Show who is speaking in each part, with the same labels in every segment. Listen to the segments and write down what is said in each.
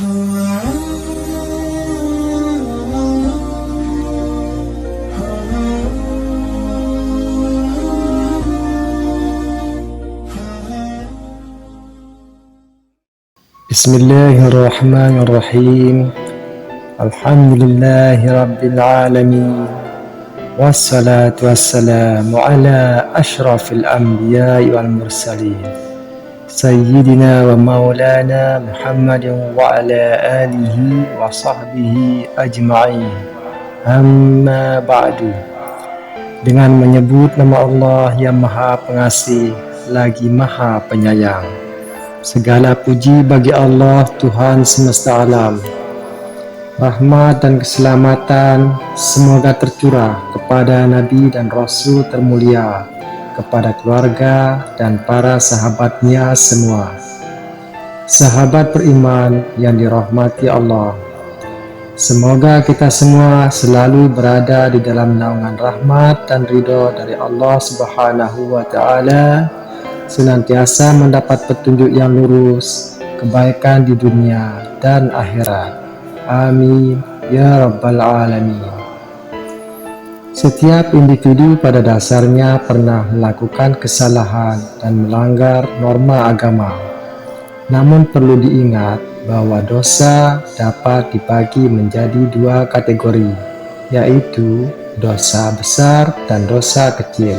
Speaker 1: Bismillahirrahmanirrahim. Alhamdulillahi rabbil alamin. Wassalatu wassalamu ala ashrafil anbiya'i wal mursalin. Sayyidina wa maulana Muhammadin wa ala alihi wa sahbihi ajma'in. Amma ba'du. Dengan menyebut nama Allah yang Maha Pengasih lagi Maha Penyayang. Segala puji bagi Allah, Tuhan semesta alam. Rahmat dan keselamatan semoga tercurah kepada Nabi dan Rasul termulia, kepada keluarga dan para sahabatnya semua. Sahabat beriman yang dirahmati Allah, semoga kita semua selalu berada di dalam naungan rahmat dan ridho dari Allah Subhanahu wa Ta'ala, senantiasa mendapat petunjuk yang lurus, kebaikan di dunia dan akhirat. Amin ya rabbal alamin. Setiap individu pada dasarnya pernah melakukan kesalahan dan melanggar norma agama. Namun perlu diingat bahwa dosa dapat dibagi menjadi dua kategori, yaitu dosa besar dan dosa kecil.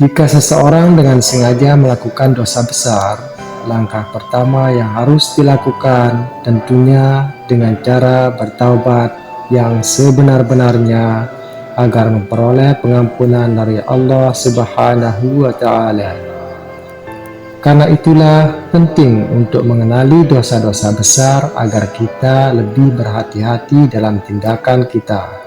Speaker 1: Jika seseorang dengan sengaja melakukan dosa besar, langkah pertama yang harus dilakukan tentunya dengan cara bertaubat yang sebenar-benarnya agar memperoleh pengampunan dari Allah Subhanahu wa Ta'ala. Karena itulah penting untuk mengenali dosa-dosa besar agar kita lebih berhati-hati dalam tindakan kita.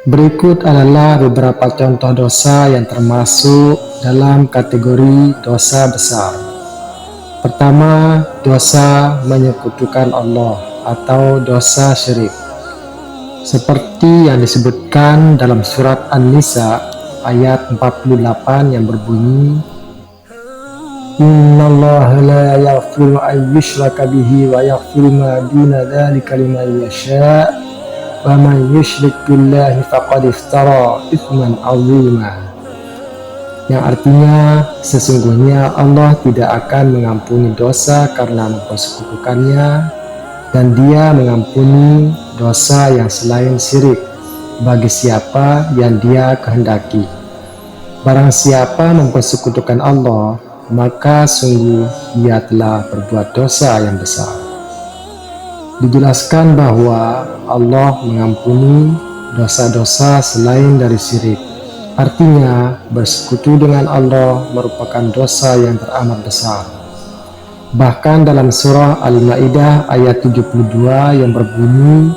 Speaker 1: Berikut adalah beberapa contoh dosa yang termasuk dalam kategori dosa besar. Pertama, dosa menyekutukan Allah atau dosa syirik. Seperti yang disebutkan dalam surat An-Nisa ayat 48 yang berbunyi, Innallaha la yaghfiru an yushraka bihi wa yaghfiru ma duna dzalika liman yasha'. وَمَنْ يُشْرِكْ بِاللَّهِ فَقَدِ افْتَرَى إِثْمًا عَظِيمًا. Yang artinya, sesungguhnya Allah tidak akan mengampuni dosa karena mempersekutukannya, dan Dia mengampuni dosa yang selain syirik bagi siapa yang Dia kehendaki. Barang siapa mempersekutukan Allah, maka sungguh Dia telah berbuat dosa yang besar. Dijelaskan bahwa Allah mengampuni dosa-dosa selain dari syirik. Artinya, bersekutu dengan Allah merupakan dosa yang teramat besar. Bahkan dalam surah Al-Maidah ayat 72 yang berbunyi,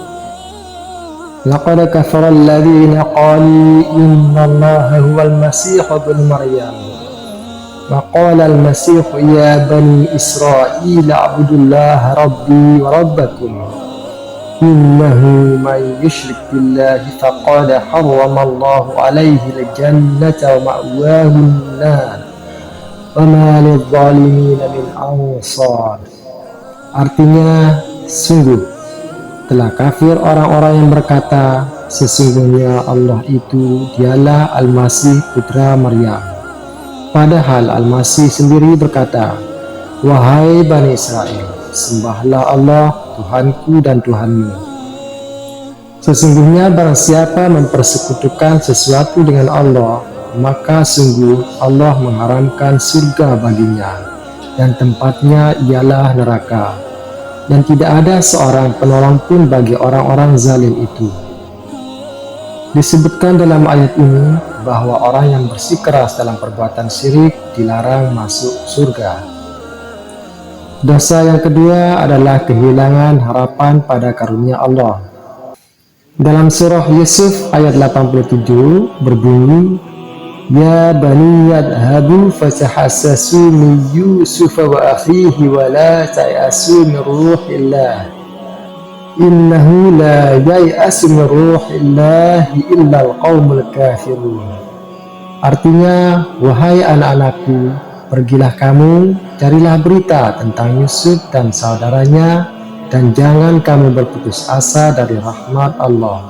Speaker 1: Laqad kafara alladhina qalu innallaha huwal masih ibnu Maryam. وقال المسيح يا بني إسرائيل اعبدوا الله ربي وربكم إنه من يشرك بالله فقد حرم الله عليه الجنة ومأواه النار وما للظالمين من أنصار. Artinya, sungguh telah kafir orang-orang yang berkata, sesungguhnya Allah itu dialah Al-Masih putra Maryam. Padahal Al-Masih sendiri berkata, Wahai Bani Israel, sembahlah Allah, Tuhanku dan Tuhanmu. Sesungguhnya barang siapa mempersekutukan sesuatu dengan Allah, maka sungguh Allah mengharamkan surga baginya, dan tempatnya ialah neraka. Dan tidak ada seorang penolong pun bagi orang-orang zalim itu. Disebutkan dalam ayat ini bahwa orang yang bersikeras dalam perbuatan syirik dilarang masuk surga. Dosa yang kedua adalah kehilangan harapan pada karunia Allah. Dalam surah Yusuf ayat 87 berbunyi, Ya bani yadhabu fatahassasu min Yusuf wa akhihi wa la ta'asu min ruhillah. Innahu la yai'asu min ruhillahi illal qaumul kafirun. Artinya, wahai anak-anakku, pergilah kamu, carilah berita tentang Yusuf dan saudaranya, dan jangan kamu berputus asa dari rahmat Allah.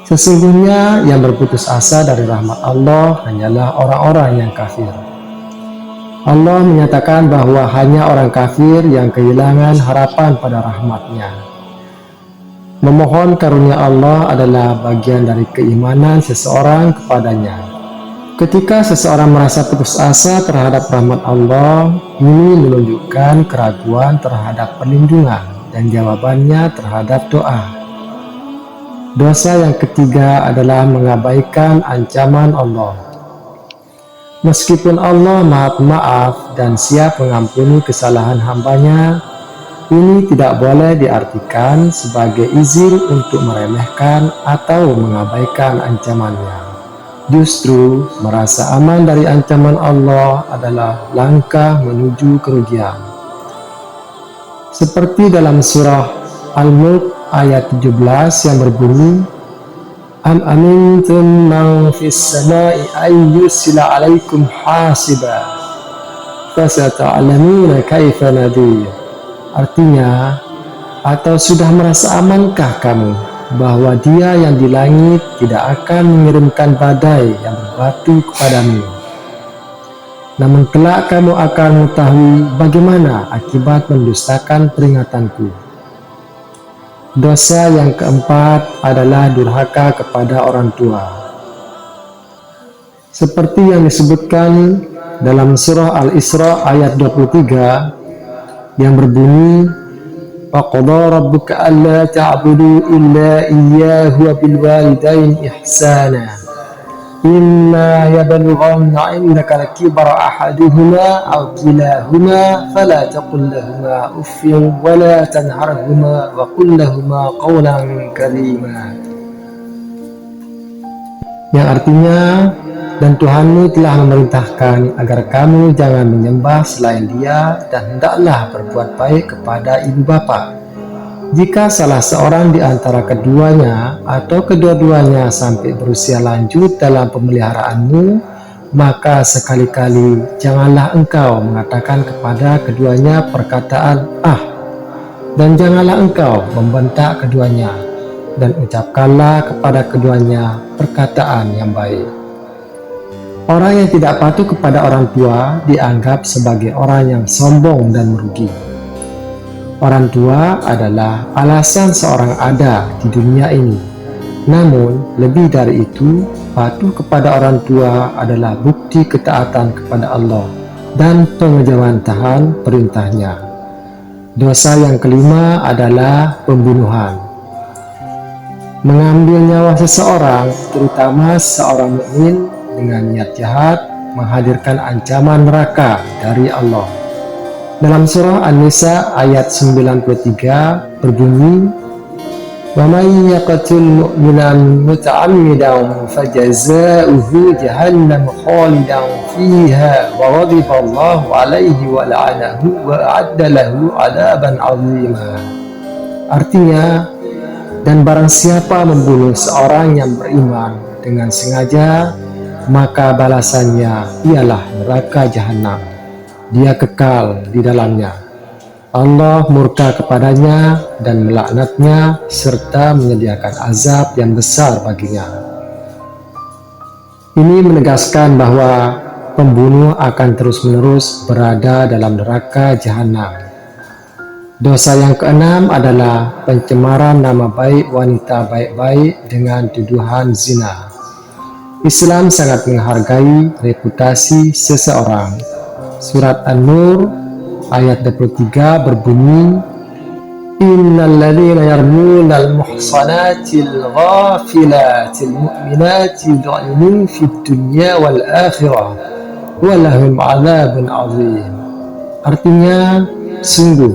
Speaker 1: Sesungguhnya yang berputus asa dari rahmat Allah hanyalah orang-orang yang kafir. Allah menyatakan bahwa hanya orang kafir yang kehilangan harapan pada rahmat-Nya. Memohon karunia Allah adalah bagian dari keimanan seseorang kepadanya. Ketika seseorang merasa putus asa terhadap rahmat Allah, ini menunjukkan keraguan terhadap perlindungan dan jawabannya terhadap doa. Dosa yang ketiga adalah mengabaikan ancaman Allah. Meskipun Allah Maha Pemaaf dan siap mengampuni kesalahan hambanya, ini tidak boleh diartikan sebagai izin untuk meremehkan atau mengabaikan ancamannya. Justru, merasa aman dari ancaman Allah adalah langkah menuju kerugian. Seperti dalam surah Al-Mulk ayat 17 yang berbunyi, Am amintum man fis sama'i ay yursila 'alaikum hasiba fasata'lamuna kaifa nadir. Artinya, atau sudah merasa amankah kamu bahwa Dia yang di langit tidak akan mengirimkan badai yang berbatu kepadamu? Namun kelak kamu akan mengetahui bagaimana akibat mendustakan peringatanku. Dosa yang keempat adalah durhaka kepada orang tua. Seperti yang disebutkan dalam surah Al-Isra ayat 23 yang berbunyi, وَقَضَى رَبُّكَ أَلَّا تَعْبُدُوا إِلَّا إِيَّاهُ وَبِالْوَالِدَيْنِ إِحْسَانًا إِمَّا يَبْلُغَنَّ عِندَكَ الْكِبَرَ أَحَدُهُمَا أَوْ كِلَاهُمَا فَلَا تَقُل لَّهُمَا أُفٍّ وَلَا تَنْهَرْهُمَا وَقُل لَّهُمَا قَوْلًا كَرِيمًا. Yang artinya, dan Tuhanmu telah memerintahkan agar kamu jangan menyembah selain Dia dan hendaklah berbuat baik kepada ibu bapa. Jika salah seorang di antara keduanya atau kedua-duanya sampai berusia lanjut dalam pemeliharaanmu, maka sekali-kali janganlah engkau mengatakan kepada keduanya perkataan "ah", dan janganlah engkau membentak keduanya, dan ucapkanlah kepada keduanya perkataan yang baik. Orang yang tidak patuh kepada orang tua dianggap sebagai orang yang sombong dan merugi. Orang tua adalah alasan seorang ada di dunia ini. Namun, lebih dari itu, patuh kepada orang tua adalah bukti ketaatan kepada Allah dan pengejawantahan perintahnya. Dosa yang kelima adalah pembunuhan. Mengambil nyawa seseorang, terutama seorang mukmin, dengan niat jahat menghadirkan ancaman neraka dari Allah. Dalam surah An-Nisa ayat 93 berbunyi, "Wa may yaqtul mu'minan muta'ammidan fajazā'uhu jahannam khālidan fīhā wa ghadiba Allahu 'alaihi wa la'anahu wa a'adda lahu 'adzaban 'azīmā." Artinya, dan barang siapa membunuh seorang yang beriman dengan sengaja, maka balasannya ialah neraka jahanam. Dia kekal di dalamnya. Allah murka kepadanya dan melaknatnya serta menyediakan azab yang besar baginya. Ini menegaskan bahwa pembunuh akan terus-menerus berada dalam neraka jahanam. Dosa yang keenam adalah pencemaran nama baik wanita baik-baik dengan tuduhan zina. Islam sangat menghargai reputasi seseorang. Surat An-Nur ayat 23 berbunyi, Innal ladzina yarmunal muhsanatil ghafilatil mu'minatil dhalimin fid dunya wal akhirah walahum 'adzabun 'adzim. Artinya, sungguh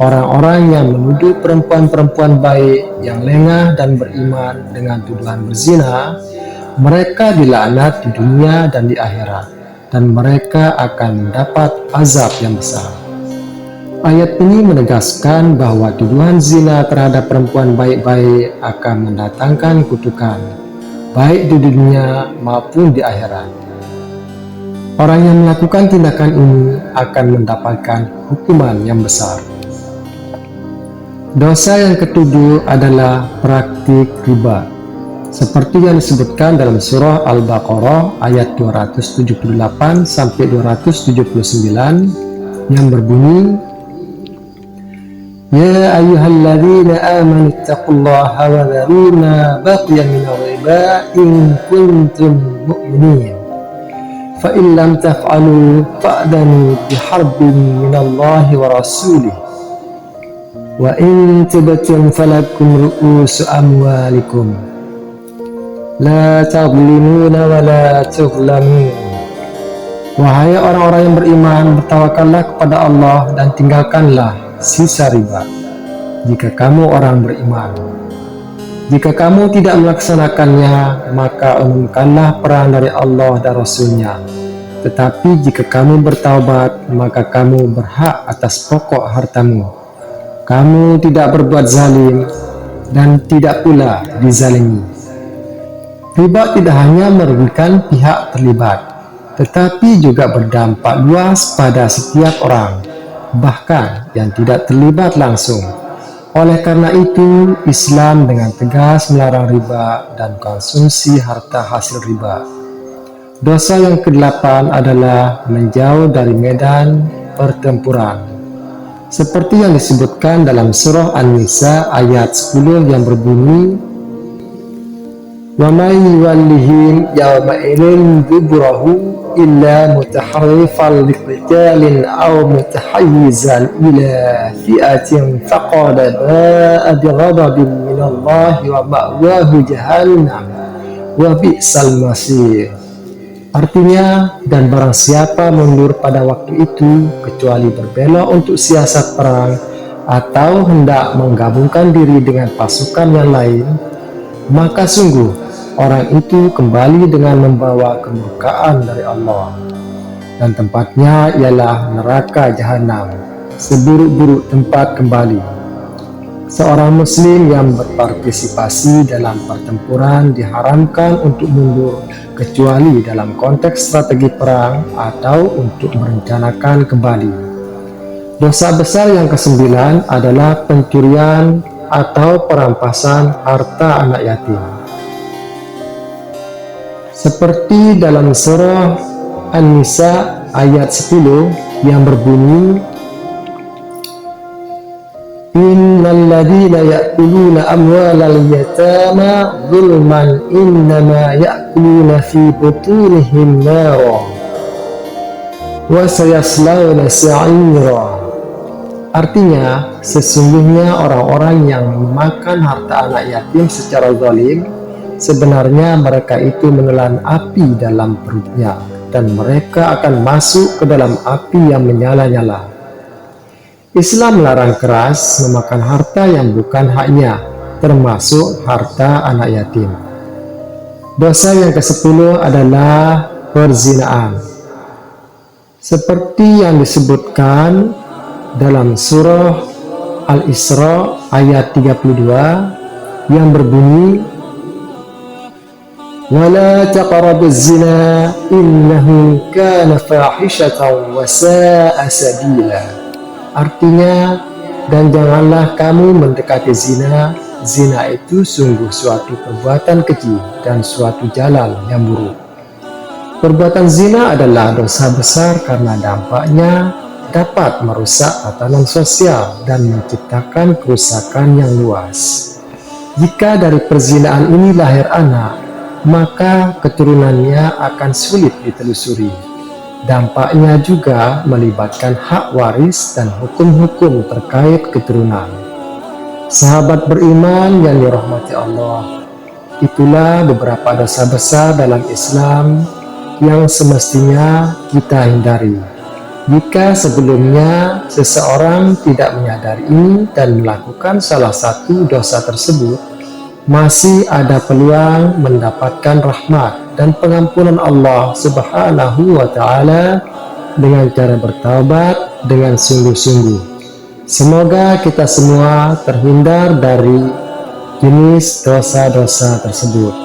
Speaker 1: orang-orang yang menuduh perempuan-perempuan baik yang lengah dan beriman dengan tuduhan berzina, mereka dilaknat di dunia dan di akhirat, dan mereka akan mendapat azab yang besar. Ayat ini menegaskan bahwa tuduhan zina terhadap perempuan baik-baik akan mendatangkan kutukan, baik di dunia maupun di akhirat. Orang yang melakukan tindakan ini akan mendapatkan hukuman yang besar. Dosa yang ketujuh adalah praktik riba, seperti yang disebutkan dalam surah Al-Baqarah ayat 278 sampai 279 yang berbunyi, Ya ayyuhalladzina amanu ittaqullaha wa dharu ma baqiya minal riba in kuntum mu'minin. Fa in lam taf'alu fa'danu biharbin minallahi wa rasulih. Wa in tubtum falakum ru'usu amwalikum la tadlimuna wa la tuzlamun. Wahai orang-orang yang beriman, bertawakallah kepada Allah dan tinggalkanlah sisa riba jika kamu orang beriman. Jika kamu tidak melaksanakannya, maka umumkanlah perang dari Allah dan Rasul-Nya. Tetapi jika kamu bertaubat, maka kamu berhak atas pokok hartamu. Kamu tidak berbuat zalim dan tidak pula dizalimi. Riba tidak hanya merugikan pihak terlibat, tetapi juga berdampak luas pada setiap orang, bahkan yang tidak terlibat langsung. Oleh karena itu, Islam dengan tegas melarang riba dan konsumsi harta hasil riba. Dosa yang ke-8 adalah menjauh dari medan pertempuran, seperti yang disebutkan dalam surah An-Nisa ayat 10 yang berbunyi, Wa may yuwallihim yawma idzin duburahu illa mutaharrifan liqitalin aw mutahayyizan ila fi'atin faqad ba'a bighadabin minallahi wa ma'wahu jahannam wa bi'sal masir. Artinya, dan barang siapa mundur pada waktu itu kecuali berbela untuk siasat perang atau hendak menggabungkan diri dengan pasukan yang lain, maka sungguh orang itu kembali dengan membawa kemurkaan dari Allah, dan tempatnya ialah neraka jahanam, seburuk-buruk tempat kembali. Seorang muslim yang berpartisipasi dalam pertempuran diharamkan untuk mundur kecuali dalam konteks strategi perang atau untuk merencanakan kembali. Dosa besar yang ke-9 adalah pencurian atau perampasan harta anak yatim. Seperti dalam surah An-Nisa ayat 10 yang berbunyi, Innal ladzina ya'kuluna amwalal yatama zulman innama ya'kuluna fi butunihim nara wa sayaslawna sa'ira. Artinya, sesungguhnya orang-orang yang memakan harta anak yatim secara zalim, sebenarnya mereka itu menelan api dalam perutnya, dan mereka akan masuk ke dalam api yang menyala-nyala. Islam melarang keras memakan harta yang bukan haknya, termasuk harta anak yatim. Dosa yang ke-10 adalah perzinaan, seperti yang disebutkan dalam surah Al-Isra ayat 32 yang berbunyi, وَلَا تَقْرَبُوا الزِّنَا إِنَّهُ كَانَ فَاحِشَةً وَسَاءَ سَبِيلًا. Artinya, dan janganlah kamu mendekati zina. Zina itu sungguh suatu perbuatan keji dan suatu jalan yang buruk. Perbuatan zina adalah dosa besar karena dampaknya dapat merusak tatanan sosial dan menciptakan kerusakan yang luas. Jika dari perzinaan ini lahir anak, maka keturunannya akan sulit ditelusuri. Dampaknya juga melibatkan hak waris dan hukum-hukum terkait keturunan. Sahabat beriman yang dirahmati Allah, itulah beberapa dosa besar dalam Islam yang semestinya kita hindari. Jika sebelumnya seseorang tidak menyadari ini dan melakukan salah satu dosa tersebut, masih ada peluang mendapatkan rahmat dan pengampunan Allah Subhanahu wa Ta'ala dengan cara bertaubat dengan sungguh-sungguh. Semoga kita semua terhindar dari jenis dosa-dosa tersebut.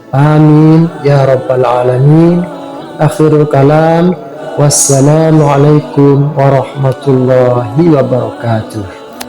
Speaker 1: Amin ya rabbal alamin. Akhirul kalam. Wassalamualaikum warahmatullahi wabarakatuh.